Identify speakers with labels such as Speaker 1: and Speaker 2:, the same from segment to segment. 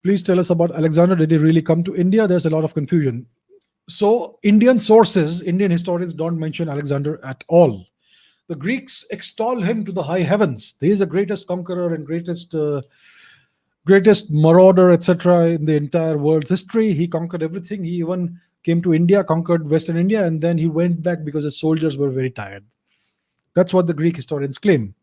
Speaker 1: Please tell us about Alexander. Did he really come to India? There's a lot of confusion. So, Indian sources, Indian historians don't mention Alexander at all. The Greeks extol him to the high heavens. He is the greatest conqueror and greatest marauder, etc., in the entire world's history. He conquered everything. He even came to India, conquered Western India, and then he went back because his soldiers were very tired. That's what the Greek historians claim.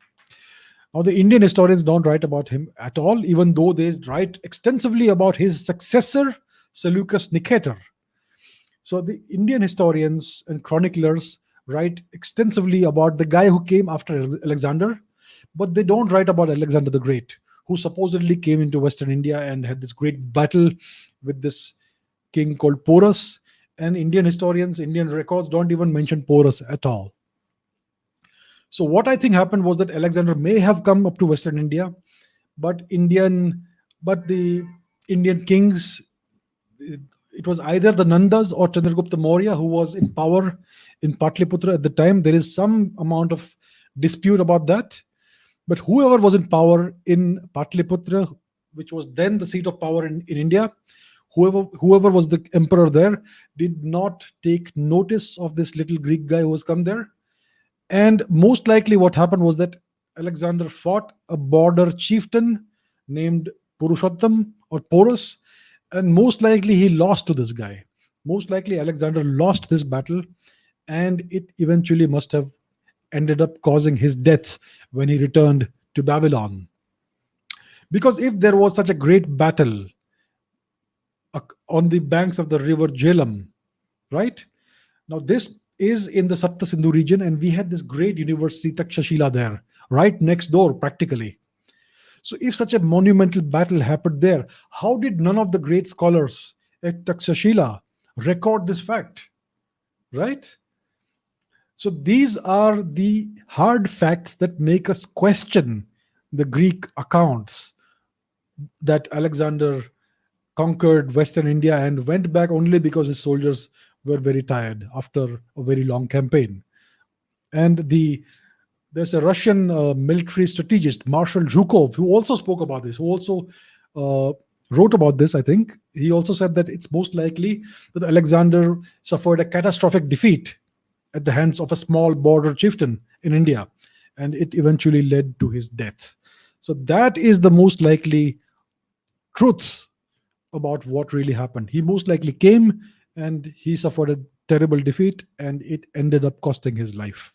Speaker 1: Now, the Indian historians don't write about him at all, even though they write extensively about his successor, Seleucus Nicator. So, the Indian historians and chroniclers write extensively about the guy who came after Alexander, but they don't write about Alexander the Great, who supposedly came into Western India and had this great battle with this king called Porus. And Indian historians, Indian records don't even mention Porus at all. So what I think happened was that Alexander may have come up to Western India, but the Indian kings, it was either the Nandas or Chandragupta Maurya who was in power in Patliputra at the time. There is some amount of dispute about that. But whoever was in power in Patliputra, which was then the seat of power in India, whoever was the emperor there, did not take notice of this little Greek guy who has come there. And most likely, what happened was that Alexander fought a border chieftain named Purushottam or Porus, and most likely he lost to this guy. Most likely, Alexander lost this battle, and it eventually must have ended up causing his death when he returned to Babylon. Because if there was such a great battle on the banks of the river Jhelum, right? Now, this is in the Sapta Sindhu region, and we had this great university, Takshashila, there, right next door, practically. So, if such a monumental battle happened there, how did none of the great scholars at Takshashila record this fact, right? So, these are the hard facts that make us question the Greek accounts that Alexander conquered Western India and went back only because his soldiers were very tired after a very long campaign. And there's a Russian military strategist, Marshal Zhukov, who also spoke about this, who also uh, wrote about this, I think. He also said that it's most likely that Alexander suffered a catastrophic defeat at the hands of a small border chieftain in India, and it eventually led to his death. So that is the most likely truth about what really happened. He most likely came and he suffered a terrible defeat, and it ended up costing his life.